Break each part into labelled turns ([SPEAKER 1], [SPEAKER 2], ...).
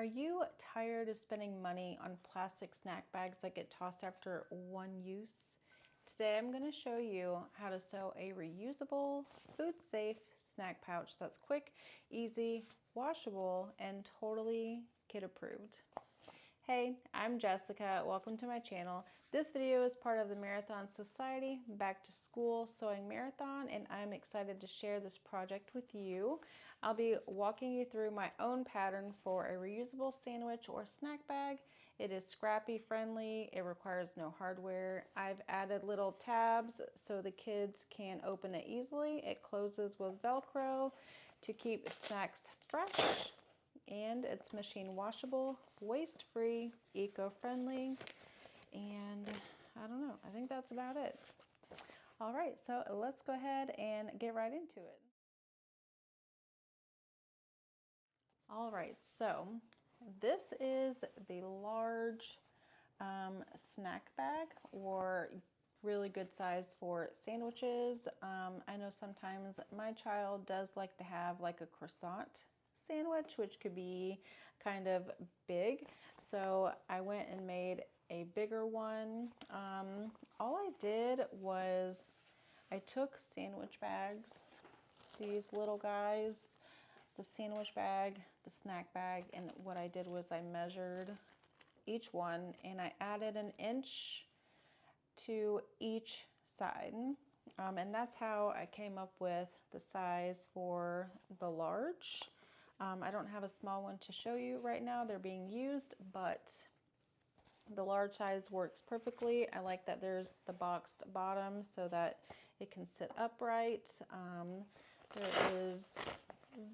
[SPEAKER 1] Are you tired of spending money on plastic snack bags that get tossed after one use? Today I'm going to show you how to sew a reusable, food-safe snack pouch that's quick, easy, washable, and totally kid-approved. Hey, I'm Jessica. Welcome to my channel. This video is part of the Marathon Society Back to School Sewing Marathon, and I'm excited to share this project with you. I'll be walking you through my own pattern for a reusable sandwich or snack bag. It is scrappy friendly. It requires no hardware. I've added little tabs so the kids can open it easily. It closes with Velcro to keep snacks fresh. And it's machine washable, waste-free, eco-friendly, and I don't know, I think that's about it. All right, so let's go ahead and get right into it. All right, so this is the large snack bag, or really good size for sandwiches. I know sometimes my child does like to have like a croissant sandwich, which could be kind of big. So I went and made a bigger one. All I did was I took sandwich bags, these little guys, the sandwich bag, the snack bag, and what I did was I measured each one and I added an inch to each side. And that's how I came up with the size for the large. I don't have a small one to show you right now. They're being used, but the large size works perfectly. I like that there's the boxed bottom so that it can sit upright. There is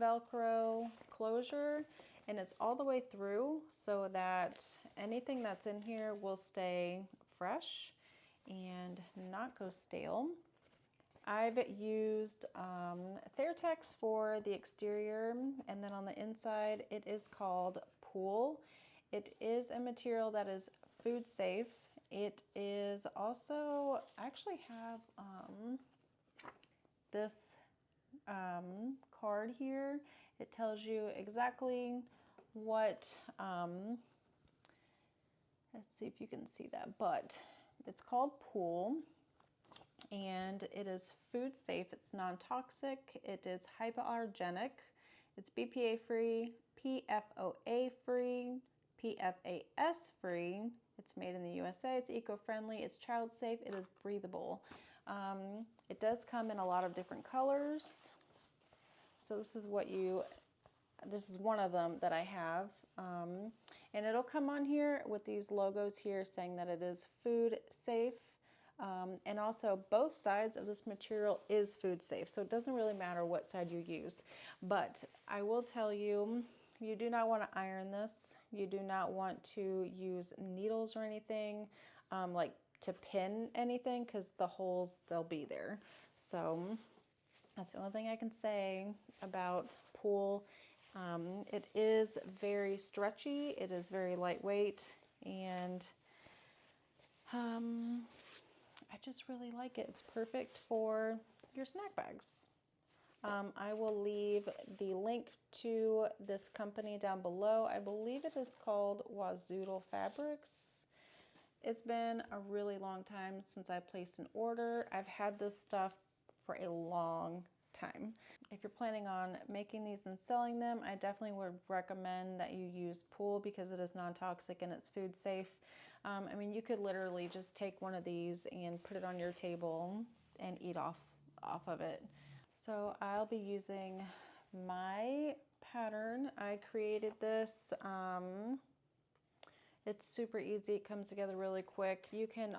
[SPEAKER 1] Velcro closure, and it's all the way through so that anything that's in here will stay fresh and not go stale. I've used Thertex for the exterior, and then on the inside it is called Pool. It is a material that is food safe. It is also, I actually have this card here. It tells you exactly what, let's see if you can see that, but it's called Pool. And it is food safe, it's non-toxic, it is hypoallergenic, it's BPA free, PFOA free, PFAS free, it's made in the USA, it's eco-friendly, it's child safe, it is breathable. It does come in a lot of different colors. So this is one of them that I have. And it'll come on here with these logos here saying that it is food safe. And also both sides of this material is food safe, so it doesn't really matter what side you use. But I will tell you, you do not want to iron this. You do not want to use needles or anything like to pin anything, because the holes, they'll be there. So that's the only thing I can say about Pool. It is very stretchy, it is very lightweight, and I just really like it. It's perfect for your snack bags. I will leave the link to this company down below. I believe it is called Wazoodle Fabrics. It's been a really long time since I placed an order. I've had this stuff for a long time. If you're planning on making these and selling them, I definitely would recommend that you use Pool because it is non-toxic and it's food safe. I mean, you could literally just take one of these and put it on your table and eat off of it. So I'll be using my pattern. I created this. It's super easy. It comes together really quick. You can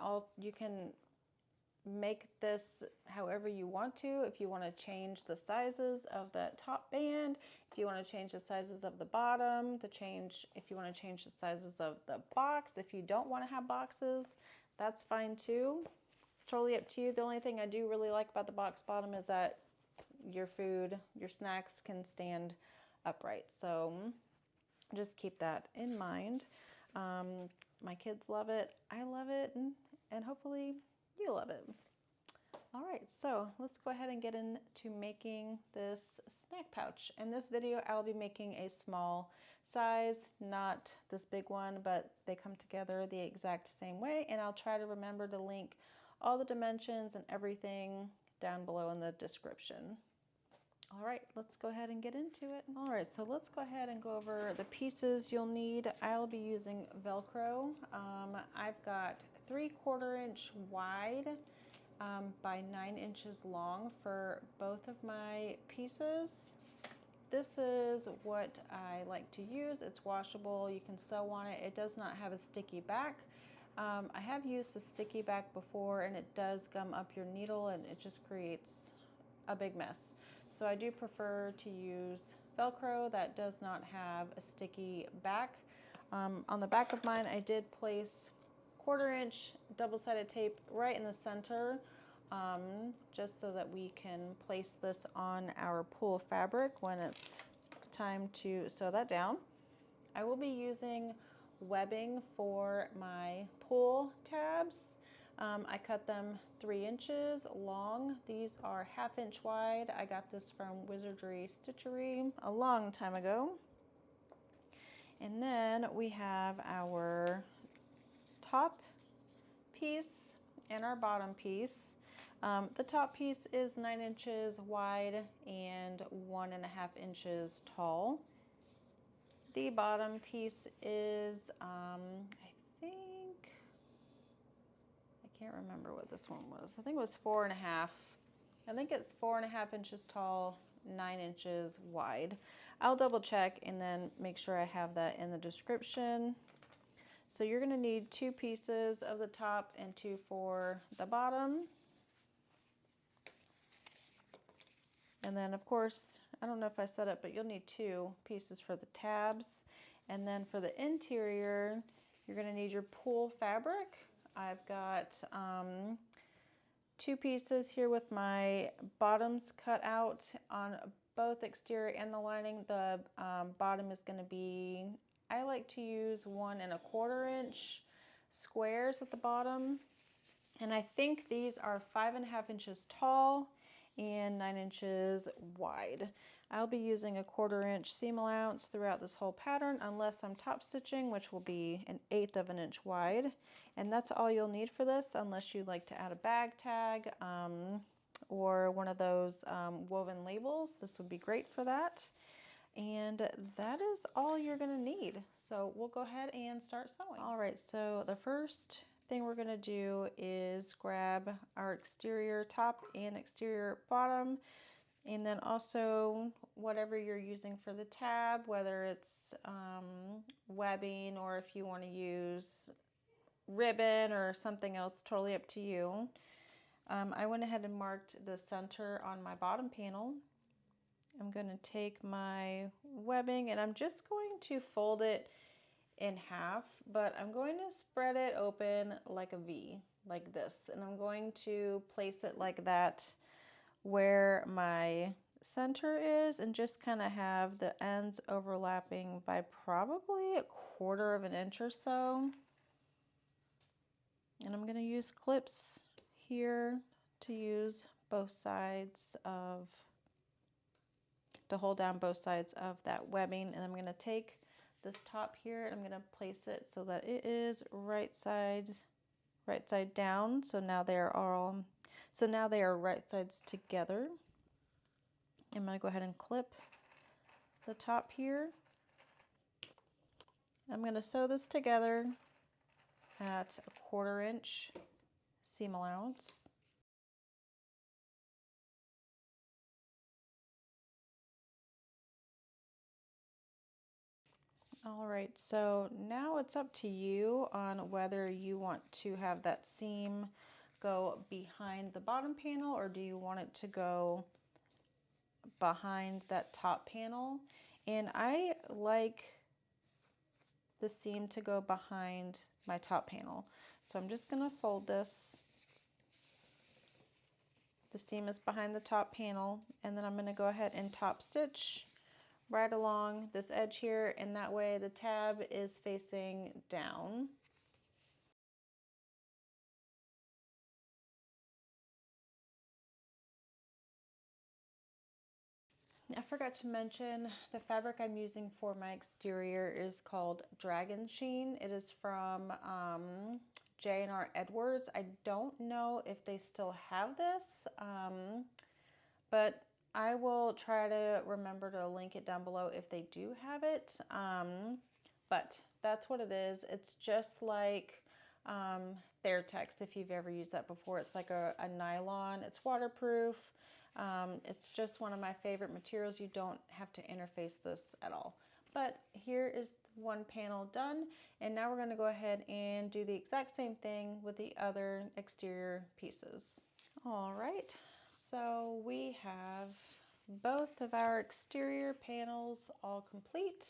[SPEAKER 1] make this however you want to. If you want to change the sizes of the top band, if you want to change the sizes of the bottom, if you want to change the sizes of the box, if you don't want to have boxes, that's fine too. It's totally up to you. The only thing I do really like about the box bottom is that your snacks can stand upright. So just keep that in mind. My kids love it, I love it, and hopefully you love it. All right, so let's go ahead and get into making this snack pouch. In this video, I'll be making a small size, not this big one, but they come together the exact same way. And I'll try to remember to link all the dimensions and everything down below in the description. All right, let's go ahead and get into it. All right, so let's go ahead and go over the pieces you'll need. I'll be using Velcro. I've got 3/4 inch wide by 9 inches long for both of my pieces. This is what I like to use. It's washable, you can sew on it. It does not have a sticky back. I have used the sticky back before and it does gum up your needle and it just creates a big mess. So I do prefer to use Velcro that does not have a sticky back. On the back of mine, I did place 1/4 inch double-sided tape right in the center, just so that we can place this on our pool fabric when it's time to sew that down. I will be using webbing for my pool tabs. I cut them 3 inches long. These are 1/2 inch wide. I got this from Wizardry Stitchery a long time ago. And then we have our top piece and our bottom piece. The top piece is 9 inches wide and 1.5 inches tall. The bottom piece is, I can't remember what this one was. I think it was 4.5. I think it's 4.5 inches tall, 9 inches wide. I'll double check and then make sure I have that in the description. So you're gonna need 2 pieces of the top and 2 for the bottom. And then of course, I don't know if I said it, but you'll need 2 pieces for the tabs. And then for the interior, you're gonna need your pool fabric. I've got 2 pieces here with my bottoms cut out on both exterior and the lining. The bottom is gonna be, I like to use 1.25 inch squares at the bottom. And I think these are 5.5 inches tall and 9 inches wide. I'll be using 1/4 inch seam allowance throughout this whole pattern unless I'm top stitching, which will be 1/8 of an inch wide. And that's all you'll need for this unless you'd like to add a bag tag or one of those woven labels. This would be great for that. And that is all you're gonna need. So we'll go ahead and start sewing. All right, so the first thing we're gonna do is grab our exterior top and exterior bottom, and then also whatever you're using for the tab, whether it's webbing or if you want to use ribbon or something else, totally up to you. I went ahead and marked the center on my bottom panel. I'm going to take my webbing and I'm just going to fold it in half, but I'm going to spread it open like a V, like this. And I'm going to place it like that where my center is and just kind of have the ends overlapping by probably 1/4 inch or so. And I'm going to use clips here to use both sides to hold down both sides of that webbing. And I'm going to take this top here and I'm going to place it so that it is right side down. So now they are right sides together. I'm going to go ahead and clip the top here. I'm going to sew this together at 1/4 inch seam allowance. All right, so now it's up to you on whether you want to have that seam go behind the bottom panel or do you want it to go behind that top panel. And I like the seam to go behind my top panel. So I'm just gonna fold this. The seam is behind the top panel, and then I'm gonna go ahead and top stitch right along this edge here, and that way the tab is facing down. I forgot to mention the fabric I'm using for my exterior is called Dragon Sheen. It is from J&R Edwards. I don't know if they still have this, but I will try to remember to link it down below if they do have it. But that's what it is. It's just like Thertex, if you've ever used that before. It's like a nylon. It's waterproof. It's just one of my favorite materials. You don't have to interface this at all. But here is one panel done, and now we're going to go ahead and do the exact same thing with the other exterior pieces. All right, so we have both of our exterior panels all complete.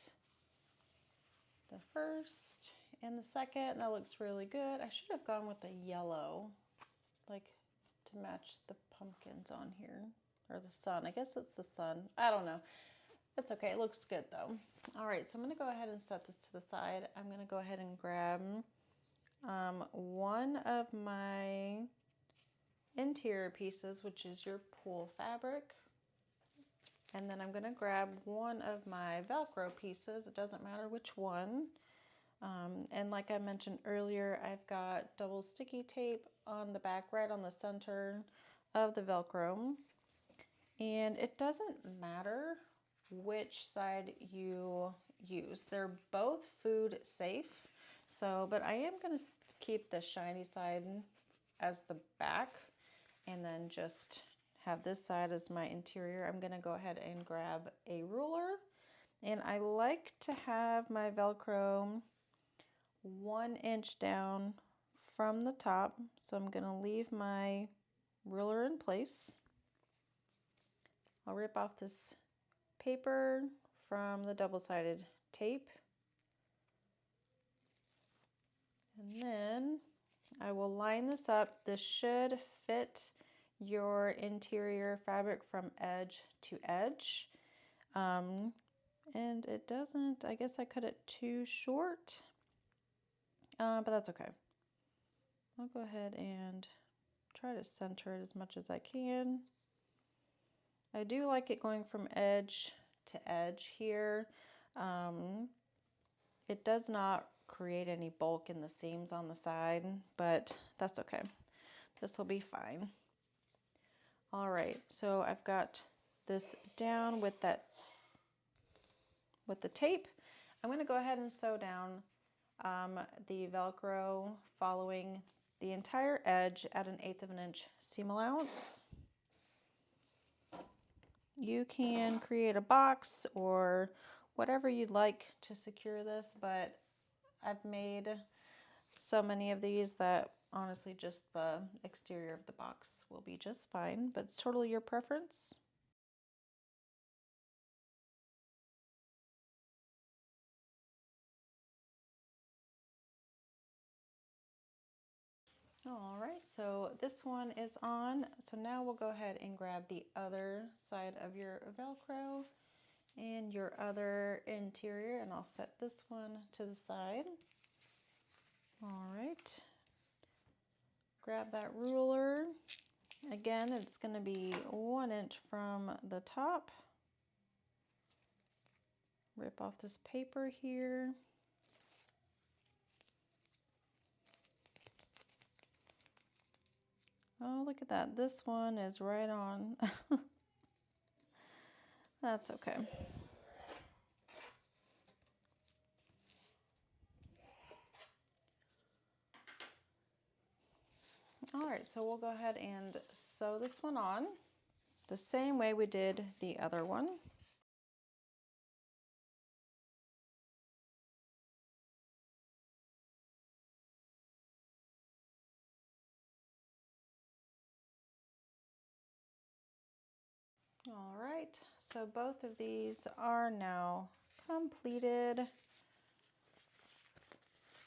[SPEAKER 1] The first and the second, that looks really good. I should have gone with the yellow, like to match the pumpkins on here, or the sun. I guess it's the sun. I don't know. It's okay. It looks good though. All right, so I'm going to go ahead and set this to the side. I'm going to go ahead and grab one of my interior pieces, which is your pool fabric. And then I'm going to grab one of my Velcro pieces. It doesn't matter which one. And like I mentioned earlier, I've got double sticky tape on the back, right on the center of the Velcro. And it doesn't matter which side you use. They're both food safe. So, but I am going to keep the shiny side as the back and then just have this side as my interior. I'm going to go ahead and grab a ruler, and I like to have my Velcro 1 inch down from the top. So I'm going to leave my ruler in place. I'll rip off this paper from the double-sided tape, and then I will line this up. This should fit your interior fabric from edge to edge. And it doesn't, I guess I cut it too short, but that's okay. I'll go ahead and try to center it as much as I can. I do like it going from edge to edge here. It does not create any bulk in the seams on the side, but that's okay. This will be fine. All right, so I've got this down with the tape. I'm going to go ahead and sew down the Velcro following the entire edge at 1/8 of an inch seam allowance. You can create a box or whatever you'd like to secure this, but I've made so many of these that honestly just the exterior of the box will be just fine, but it's totally your preference. All right, so this one is on. So now we'll go ahead and grab the other side of your Velcro and your other interior, and I'll set this one to the side. All right, grab that ruler. Again, it's going to be 1 inch from the top. Rip off this paper here. Oh, look at that. This one is right on. That's okay. All right, so we'll go ahead and sew this one on the same way we did the other one. All right, so both of these are now completed.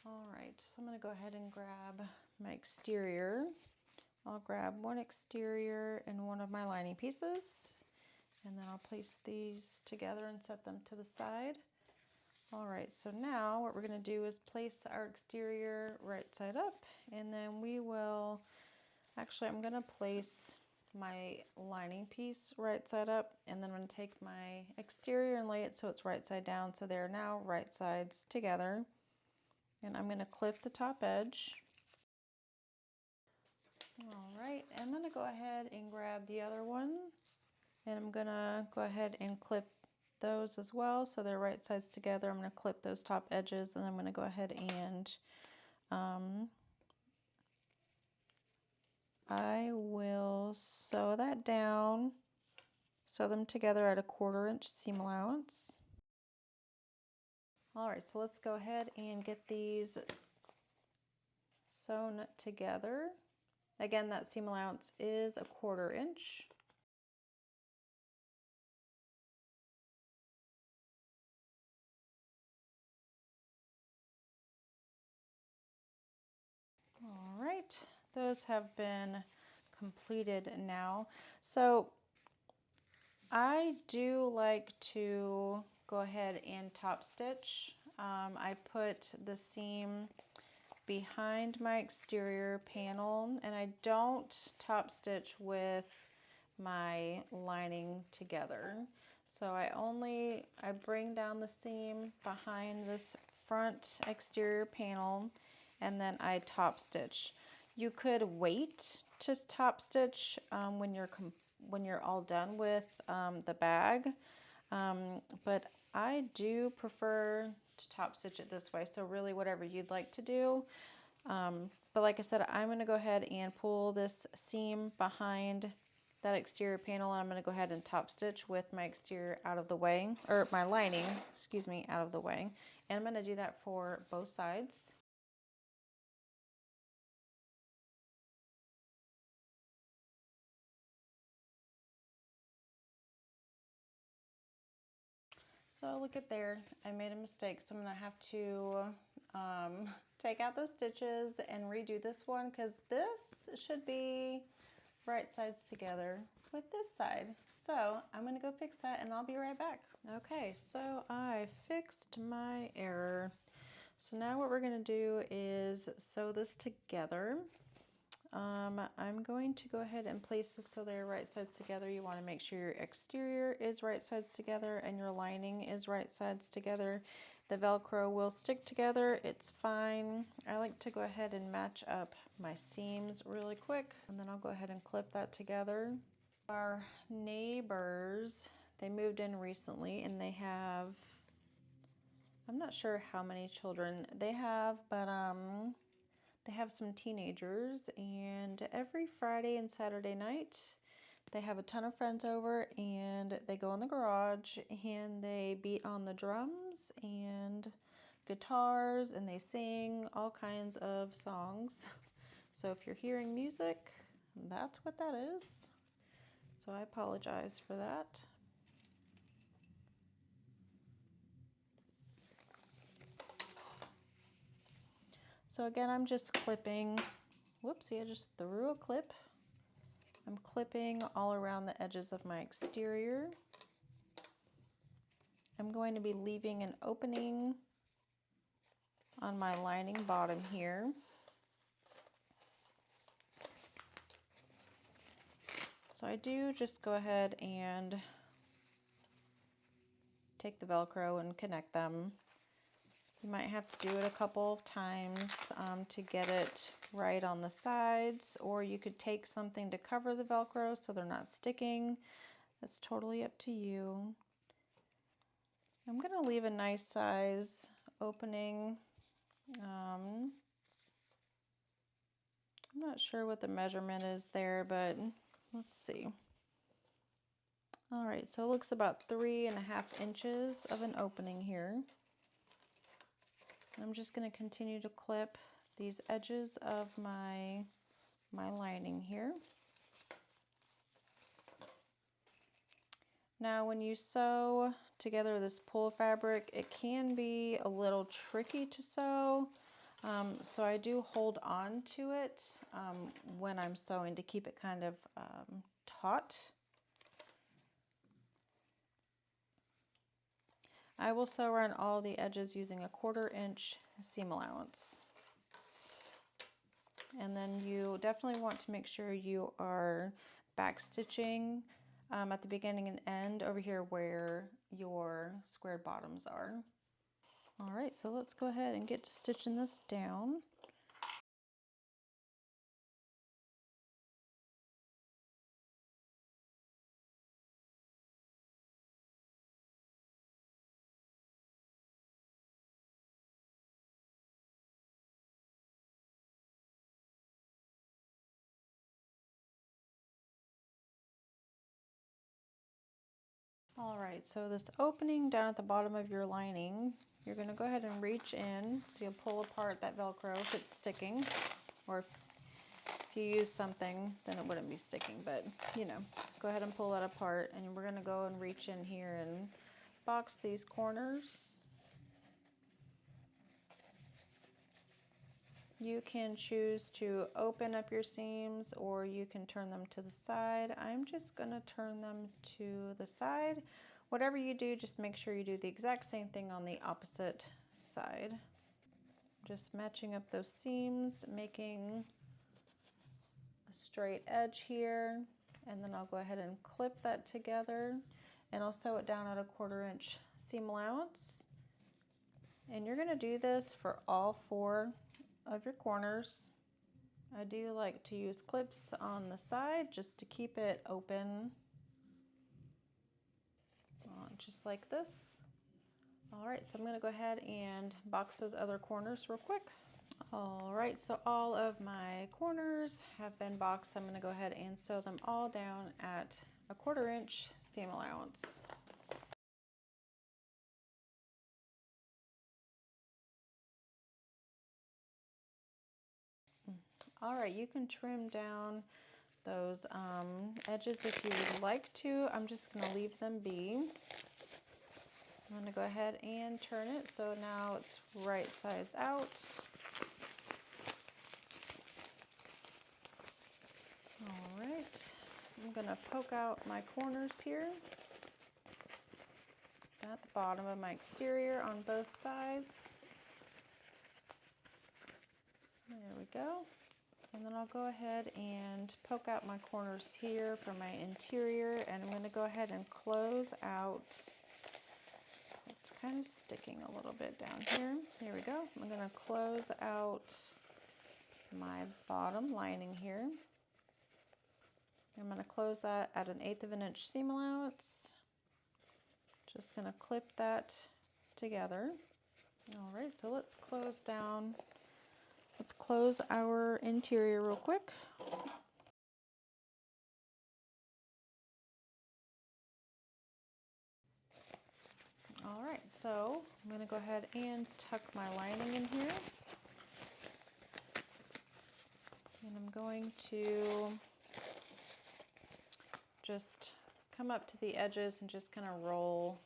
[SPEAKER 1] All right, so I'm going to go ahead and grab my exterior. I'll grab one exterior and one of my lining pieces, and then I'll place these together and set them to the side. All right, so now what we're going to do is place our exterior right side up, and then we will, actually I'm going to place my lining piece right side up, and then I'm going to take my exterior and lay it so it's right side down, so they're now right sides together. And I'm going to clip the top edge. All right, I'm going to go ahead and grab the other one, and I'm going to go ahead and clip those as well so they're right sides together. I'm going to clip those top edges, and I'm going to go ahead and I will sew that down, sew them together at a 1/4 inch seam allowance. All right, so let's go ahead and get these sewn together. Again, that seam allowance is a 1/4 inch. All right, those have been completed now. So I do like to go ahead and top stitch. I put the seam behind my exterior panel, and I don't top stitch with my lining together. So I bring down the seam behind this front exterior panel, and then I top stitch. You could wait to top stitch when you're all done with the bag, but I do prefer to top stitch it this way. So really whatever you'd like to do. But like I said, I'm going to go ahead and pull this seam behind that exterior panel, and I'm going to go ahead and top stitch with my exterior out of the way, or my lining, excuse me, out of the way. And I'm going to do that for both sides. So look at there, I made a mistake, so I'm going to have to take out those stitches and redo this one, because this should be right sides together with this side. So I'm going to go fix that, and I'll be right back. Okay, so I fixed my error. So now what we're going to do is sew this together. I'm going to go ahead and place this so they're right sides together. You want to make sure your exterior is right sides together and your lining is right sides together. The Velcro will stick together, it's fine. I like to go ahead and match up my seams really quick, and then I'll go ahead and clip that together. Our neighbors, they moved in recently, and they have, I'm not sure how many children they have, but they have some teenagers, and every Friday and Saturday night they have a ton of friends over, and they go in the garage and they beat on the drums and guitars, and they sing all kinds of songs. So if you're hearing music, that's what that is. So I apologize for that. So again, I'm just clipping, whoopsie, I just threw a clip. I'm clipping all around the edges of my exterior. I'm going to be leaving an opening on my lining bottom here. So I do just go ahead and take the Velcro and connect them. You might have to do it a couple of times to get it right on the sides, or you could take something to cover the Velcro so they're not sticking. That's totally up to you. I'm going to leave a nice size opening. I'm not sure what the measurement is there, but let's see. All right, so it looks about 3.5 inches of an opening here. I'm just going to continue to clip these edges of my lining here. Now when you sew together this pull fabric, it can be a little tricky to sew. So I do hold on to it when I'm sewing to keep it kind of taut. I will sew around all the edges using a 1/4 inch seam allowance. And then you definitely want to make sure you are back stitching at the beginning and end over here where your squared bottoms are. All right, so let's go ahead and get to stitching this down. All right, so this opening down at the bottom of your lining, you're going to go ahead and reach in, so you'll pull apart that Velcro if it's sticking, or if you use something, then it wouldn't be sticking, but you know, go ahead and pull that apart, and we're going to go and reach in here and box these corners. You can choose to open up your seams or you can turn them to the side. I'm just going to turn them to the side. Whatever you do, just make sure you do the exact same thing on the opposite side. Just matching up those seams, making a straight edge here, and then I'll go ahead and clip that together, and I'll sew it down at a 1/4 inch seam allowance. And you're going to do this for all 4 of your corners. I do like to use clips on the side just to keep it open, just like this. All right, so I'm going to go ahead and box those other corners real quick. All right, so all of my corners have been boxed. I'm going to go ahead and sew them all down at a 1/4 inch seam allowance. All right, you can trim down those edges if you would like to. I'm just going to leave them be. I'm going to go ahead and turn it so now it's right sides out. All right, I'm going to poke out my corners here at the bottom of my exterior on both sides. There we go. And then I'll go ahead and poke out my corners here for my interior, and I'm going to go ahead and close out. It's kind of sticking a little bit down here. There we go. I'm going to close out my bottom lining here. I'm going to close that at an 1/8 of an inch seam allowance. Just going to clip that together. All right, so let's close down. Let's close our interior real quick. All right, so I'm going to go ahead and tuck my lining in here. And I'm going to just come up to the edges and just kind of roll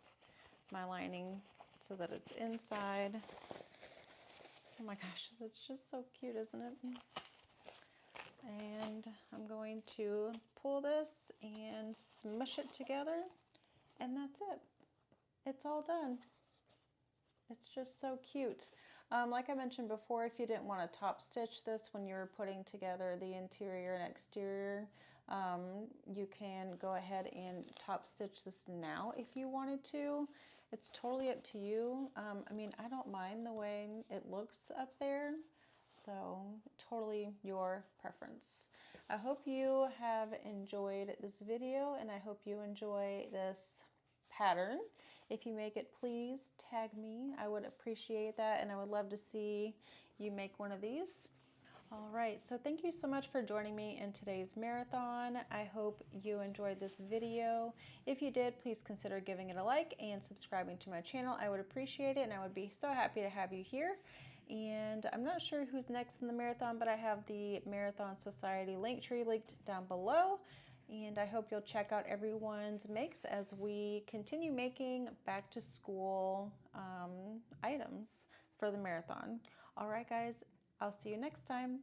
[SPEAKER 1] my lining so that it's inside. Oh my gosh, that's just so cute, isn't it? And I'm going to pull this and smush it together, and that's it. It's all done. It's just so cute. Like I mentioned before, if you didn't want to top stitch this when you're putting together the interior and exterior, you can go ahead and top stitch this now if you wanted to. It's totally up to you. I mean, I don't mind the way it looks up there, so totally your preference. I hope you have enjoyed this video, and I hope you enjoy this pattern. If you make it, please tag me. I would appreciate that, and I would love to see you make one of these. All right, so thank you so much for joining me in today's marathon. I hope you enjoyed this video. If you did, please consider giving it a like and subscribing to my channel. I would appreciate it, and I would be so happy to have you here. And I'm not sure who's next in the marathon, but I have the Marathon Society Linktree linked down below. And I hope you'll check out everyone's makes as we continue making back to school items for the marathon. All right, guys, I'll see you next time.